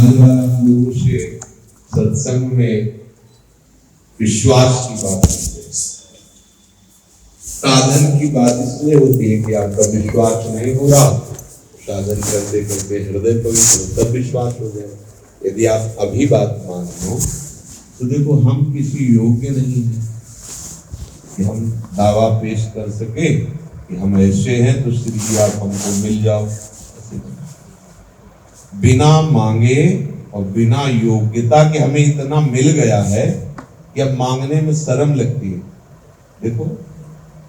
बार बार आप लोगों से सत्संग में विश्वास की बात होती है, साधन की बात इसलिए होती है कि आपका विश्वास नहीं हो रहा, साधन करते करते हृदय पवित्र तब विश्वास हो जाए। यदि आप अभी बात मान लो तो देखो हम किसी योग्य नहीं हैं कि हम दावा पेश कर सके कि हम ऐसे हैं तो श्री जी आप हमको मिल जाओ। बिना मांगे और बिना योग्यता के हमें इतना मिल गया है कि अब मांगने में शर्म लगती है। देखो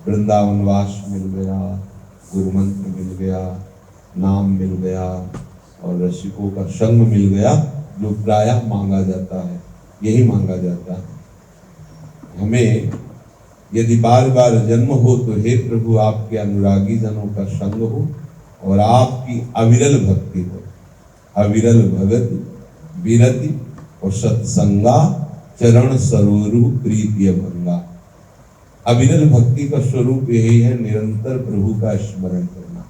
वृंदावनवास मिल गया, गुरुमंत्र मिल गया, नाम मिल गया और रसिकों का संग मिल गया, जो प्रायः मांगा जाता है, यही मांगा जाता है। हमें यदि बार बार जन्म हो तो हे प्रभु आपके अनुरागी जनों का संग हो और आपकी अविरल भक्ति हो। अविरल भगति विरति और सत्संगा चरण सरोरु प्रीतिय भंगा। अविरल भक्ति का स्वरूप यही है निरंतर प्रभु का स्मरण करना,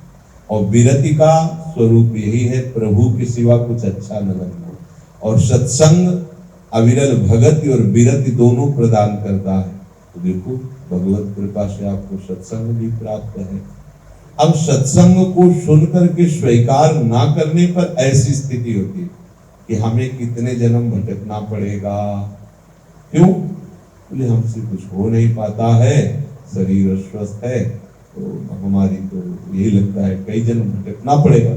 और विरति का स्वरूप यही है प्रभु के सिवा कुछ अच्छा न लगना। और सत्संग अविरल भगति और विरति दोनों प्रदान करता है। तो देखो भगवत कृपा से आपको सत्संग भी प्राप्त है। अब सत्संग को सुनकर के स्वीकार ना करने पर ऐसी स्थिति होती है कि हमें कितने जन्म भटकना पड़ेगा। क्यों? बोले हमसे कुछ हो नहीं पाता है, शरीर अस्वस्थ है, तो हमारी तो यही लगता है कई जन्म भटकना पड़ेगा।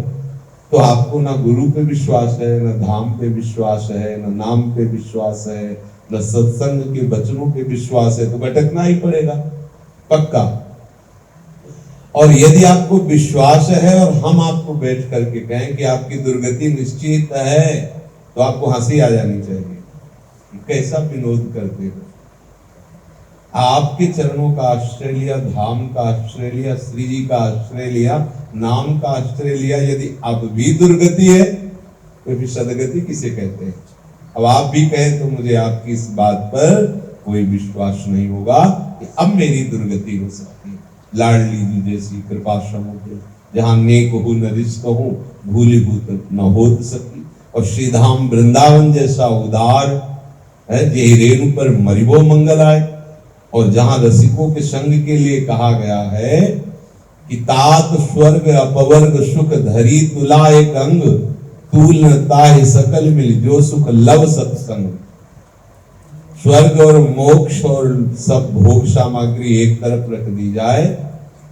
तो आपको ना गुरु पे विश्वास है, न धाम पे विश्वास है, न नाम पे विश्वास है, न सत्संग के वचनों पे विश्वास है, तो भटकना ही पड़ेगा पक्का। और यदि आपको विश्वास है और हम आपको बैठ करके कहें कि आपकी दुर्गति निश्चित है, तो आपको हंसी आ जानी चाहिए। कैसा विनोद करते हो? आपके चरणों का आश्रय लिया, धाम का आश्रय लिया, श्री जी का आश्रय लिया, नाम का आश्रय लिया, यदि अब भी दुर्गति है तो फिर सदगति किसे कहते हैं? अब आप भी कहें तो मुझे आपकी इस बात पर कोई विश्वास नहीं होगा कि अब मेरी दुर्गति हो सकती है। लाडली जी जैसी कृपा समुद्र जहाँ नेक हो न रिश्त हो, भूलीभूत न होत सकी, और श्रीधाम वृंदावन जैसा उदार है जे रेणु पर मरिबो मंगल आए, और जहां रसिकों के संग के लिए कहा गया है कि तात स्वर्ग अपवर्ग सुख धरी तुला एक अंग, तूल न ताहि सकल मिल जो सुख लव सत्संग। स्वर्ग और मोक्ष और सब भोग सामग्री एक तरफ रख दी जाए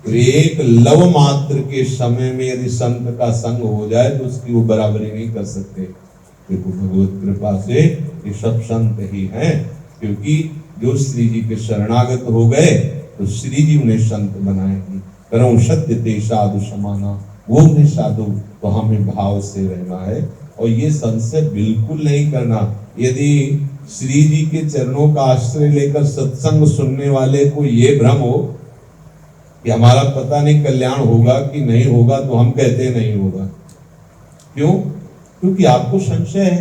तो एक लव मात्र के समय में यदि संत का संग हो जाए तो उसकी वो बराबरी नहीं कर सकते। देखो भगवत कृपा से ये सब संत ही हैं, क्योंकि जो श्री जी के शरणागत हो गए तो श्री जी उन्हें संत बनाएंगे। करो सत्य ते साधु समाना, वो उन्हें साधु, तो हमें भाव से रहना है और ये संशय बिल्कुल नहीं करना। यदि श्री जी के चरणों का आश्रय लेकर सत्संग सुनने वाले को ये भ्रम हो कि हमारा पता नहीं कल्याण होगा कि नहीं होगा, तो हम कहते नहीं होगा। क्यों? क्योंकि आपको संशय है,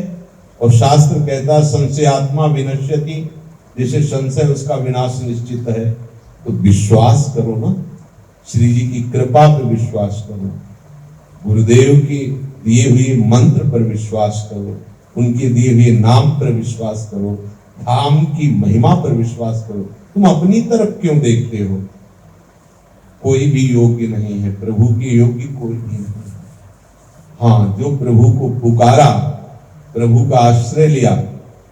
और शास्त्र कहता संशयात्मा विनश्यति, जिसे संशय उसका विनाश निश्चित है। तो विश्वास करो ना, श्री जी की कृपा पर विश्वास करो, गुरुदेव की दिए हुए मंत्र पर विश्वास करो, उनके दिए हुए नाम पर विश्वास करो, धाम की महिमा पर विश्वास करो। तुम अपनी तरफ क्यों देखते हो? कोई भी योग्य नहीं है, प्रभु के योग्य कोई भी नहीं। हाँ, जो प्रभु को पुकारा, प्रभु का आश्रय लिया,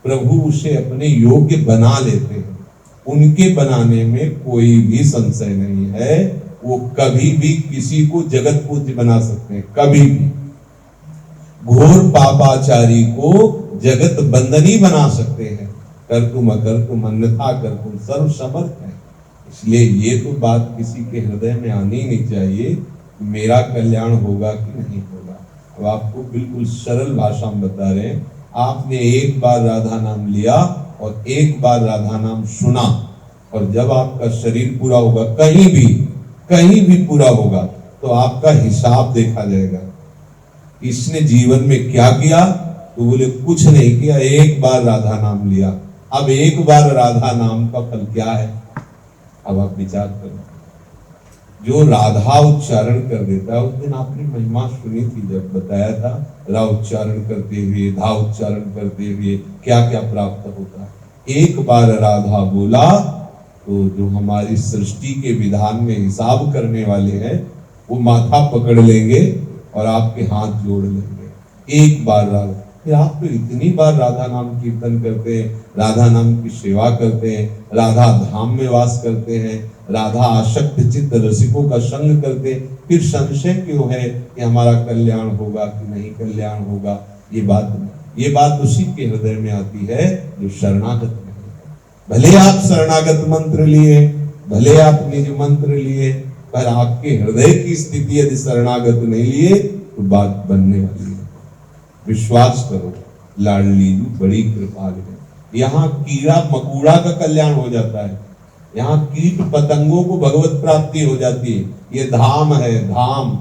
प्रभु उसे अपने योग्य बना लेते हैं। उनके बनाने में कोई भी संशय नहीं है। वो कभी भी किसी को जगत पूज्य बना सकते हैं, कभी भी। घोर पापाचारी को जगत बंदनी बना सकते हैं। कर तुम अकर तुम अन्यथा कर तुम सर्व समर्थ है। इसलिए ये तो बात किसी के हृदय में आनी ही नहीं चाहिए कि मेरा कल्याण होगा कि नहीं होगा। अब आपको बिल्कुल सरल भाषा में बता रहे हैं, आपने एक बार राधा नाम लिया और एक बार राधा नाम सुना, और जब आपका शरीर पूरा होगा, कहीं भी पूरा होगा, तो आपका हिसाब देखा जाएगा। इसने जीवन में क्या किया? तो बोले कुछ नहीं किया, एक बार राधा नाम लिया। अब एक बार राधा नाम का फल क्या है? अब आप विचार करो। जो राधा उच्चारण कर देता है, उस दिन आपने महिमा सुनी थी जब बताया था रा उच्चारण करते हुए, धा उच्चारण करते हुए क्या क्या प्राप्त होता है। एक बार राधा बोला तो जो हमारी सृष्टि के विधान में हिसाब करने वाले हैं वो माथा पकड़ लेंगे और आपके हाथ जोड़ लेंगे। एक बार राधा, फिर आप तो इतनी बार राधा नाम कीर्तन करते हैं, राधा नाम की सेवा करते हैं, राधा धाम में वास करते हैं, राधा आसक्त चित्त रसिकों का संग करते, फिर संशय क्यों है कि हमारा कल्याण होगा कि नहीं कल्याण होगा। ये बात उसी के हृदय में आती है जो शरणागत में है। भले आप शरणागत मंत्र लिए, भले आप निज मंत्र लिए, पर आपके हृदय की स्थिति यदि शरणागत नहीं लिए तो बात बनने वाली है। विश्वास करो, लाडली जी बड़ी कृपालु है। यहाँ कीड़ा मकोड़ा का कल्याण हो जाता है, यहाँ कीट पतंगों को भगवत प्राप्ति हो जाती है। ये धाम है, धाम।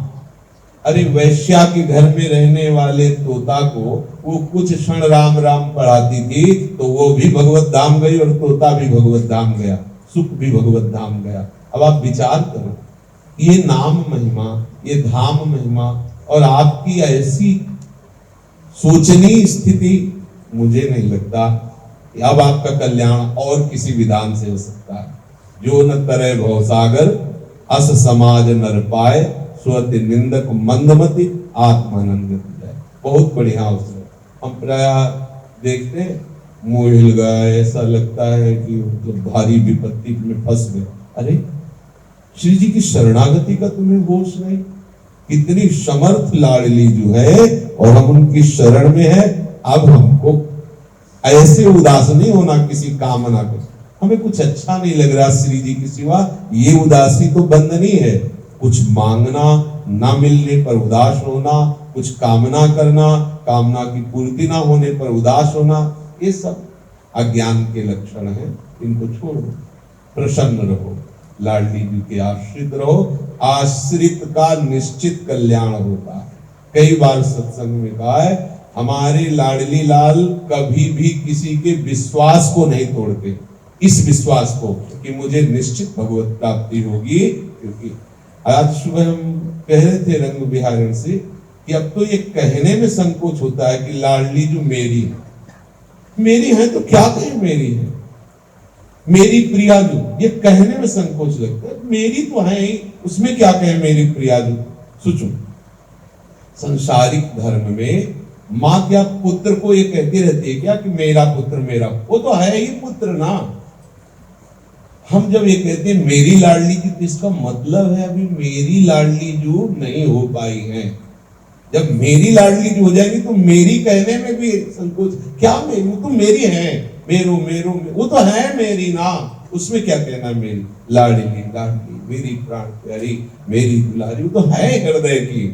अरे वैश्या के घर में रहने वाले तोता को वो कुछ क्षण राम राम पढ़ाती थी तो वो भी भगवत धाम गई और तोता भी भगवत धाम गया, सुख भी भगवत धाम गया। अब आप विचार करो, ये नाम महिमा, ये धाम महिमा और आपकी ऐसी सोचनीय स्थिति, मुझे नहीं लगता कि अब आपका कल्याण और किसी विधान से हो सकता है। जो न तरय भवसागर अस समाज नर पाए, स्वति निंदक मंदमति आत्मानंद जाए। बहुत बढ़िया अवसर। हम प्राय देखते मुंह हिल गया, ऐसा लगता है कि तो भारी विपत्ति में फंस गए। अरे श्री जी की शरणागति का तुम्हें होश नहीं? कितनी समर्थ लाडली जो है और हम उनकी शरण में है। अब हमको ऐसे उदास नहीं होना किसी कामना को, हमें कुछ अच्छा नहीं लग रहा श्री जी के सिवा, ये उदासी तो बंधनी है। कुछ मांगना, ना मिलने पर उदास होना, कुछ कामना करना, कामना की पूर्ति ना होने पर उदास होना, ये सब अज्ञान के लक्षण हैं। इनको छोड़ो, प्रसन्न रहो, लाडली जी के आश्रित रहो। आश्रित का निश्चित कल्याण होता है। कई बार सत्संग में कहा है, हमारे लाडली लाल कभी भी किसी के विश्वास को नहीं तोड़ते। इस विश्वास को कि मुझे निश्चित भगवत प्राप्ति होगी। क्योंकि आज सुबह हम कह रहे थे रंग बिहारण से कि अब तो ये कहने में संकोच होता है कि लाडली जो मेरी है, मेरी है तो क्या कहें मेरी है, मेरी प्रिया जो, ये कहने में संकोच लगता है। मेरी तो है ही, उसमें क्या कहें मेरी प्रिया जो। सोचो, संसारिक धर्म में माँ क्या पुत्र को ये कहती रहती है क्या कि मेरा पुत्र मेरा, वो तो है ही पुत्र ना। हम जब ये कहते हैं मेरी लाडली जी, तो इसका मतलब है अभी मेरी लाडली जो नहीं हो पाई है। जब मेरी लाडली जो हो जाएगी तो मेरी कहने में भी संकोच, क्या मेरी, वो तो मेरी है, मेरो मेरो वो तो है मेरी ना, उसमें क्या कहना मेरी लाडली लाडली, मेरी प्राण प्यारी, मेरी दुलारी, वो तो है हृदय की।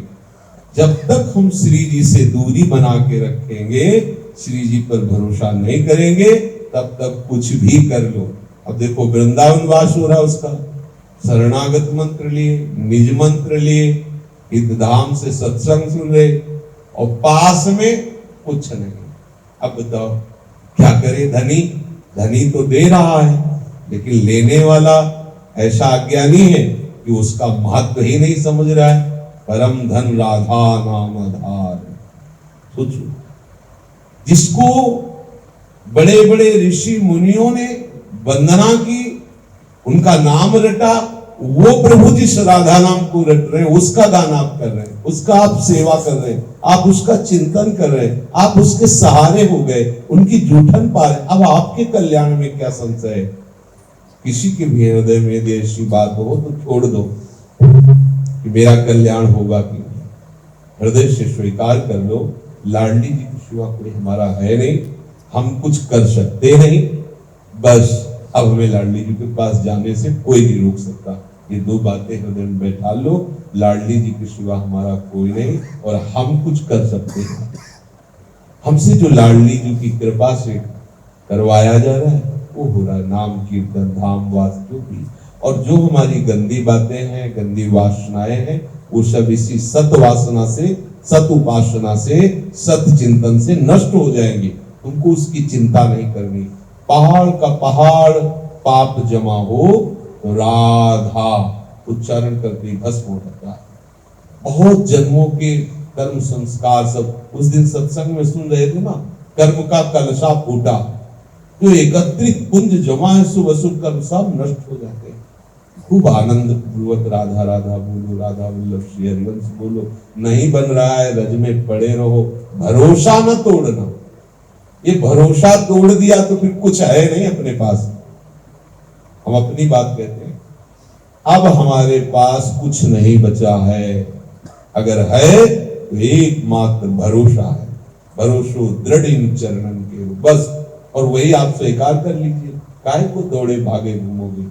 जब तक हम श्री जी से दूरी बना के रखेंगे, श्री जी पर भरोसा नहीं करेंगे, तब तक कुछ भी कर लो। अब देखो वृंदावन वास हो रहा उसका, शरणागत मंत्र लिए, निज मंत्र लिए, हित धाम से सत्संग सुन रहे और पास में कुछ नहीं। अब बताओ क्या करे धनी? धनी तो दे रहा है लेकिन लेने वाला ऐसा अज्ञानी है कि उसका महत्व ही नहीं समझ रहा है। परम धन राधा नाम आधार। सोचो, जिसको बड़े बड़े ऋषि मुनियों ने वंदना की, उनका नाम रटा, वो प्रभु जिस राधा नाम को रट रहे हैं, उसका गान आप कर रहे हैं, उसका आप सेवा कर रहे हैं, आप उसका चिंतन कर रहे हैं, आप उसके सहारे हो गए, उनकी जूठन पा रहे। अब आपके कल्याण में क्या संशय है? किसी के भी हृदय में यदि ऐसी बात हो तो छोड़ दो कि मेरा कल्याण होगा कि नहीं। हृदय से स्वीकार कर लो, लाडली जी के सिवा कोई हमारा है नहीं, हम कुछ कर सकते नहीं, बस अब हमें लाडली जी के पास जाने से कोई नहीं रोक सकता। ये दो बातें हृदय में बैठा लो, लाडली जी के सिवा हमारा कोई नहीं और हम कुछ कर सकते हैं। हमसे जो लाडली जी की कृपा से करवाया जा रहा है वो हो रहा है नाम कीर्तन धाम वास जो भी, और जो हमारी गंदी बातें हैं, गंदी वासनाएं हैं, वो सब इसी सत वासना से, सत उपासना से, सत चिंतन से नष्ट हो जाएंगे। तुमको उसकी चिंता नहीं करनी। पहाड़ का पहाड़ पाप जमा हो तो राधा उच्चारण करके भस्म हो जाता है। बहुत जन्मों के कर्म संस्कार सब उस दिन सत्संग में सुन रहे थे ना, कर्म का कलशा फूटा, जो एकत्रित पुंज जमा है शुभ अशुभ कर्म सब नष्ट हो जाते हैं। खूब आनंद पूर्वक राधा राधा बोलो, राधा वल्लभ श्री हरिवंश बोलो। नहीं बन रहा है रज में पड़े रहो, भरोसा न तोड़ना। ये भरोसा तोड़ दिया तो फिर कुछ है नहीं अपने पास। हम अपनी बात कहते हैं, अब हमारे पास कुछ नहीं बचा है। अगर है तो एकमात्र भरोसा है, भरोसो दृढ़ इन चरणन के बस। और वही आप स्वीकार कर लीजिए, काहे को दौड़े भागे घूमोगे,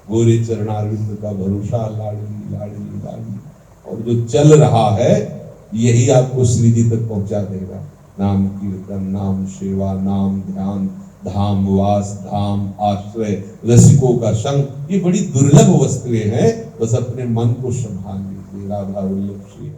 गोरे चरणारविंद का भरोसा लाडली लाडली लाडली। और जो चल रहा है यही आपको श्री जी तक पहुंचा देगा। नाम कीर्तन, नाम सेवा, नाम ध्यान, धाम वास, धाम आश्रय, रसिकों का संग, ये बड़ी दुर्लभ वस्तुएं हैं। बस अपने मन को संभाल लीजिए। राधा वल्लभ श्री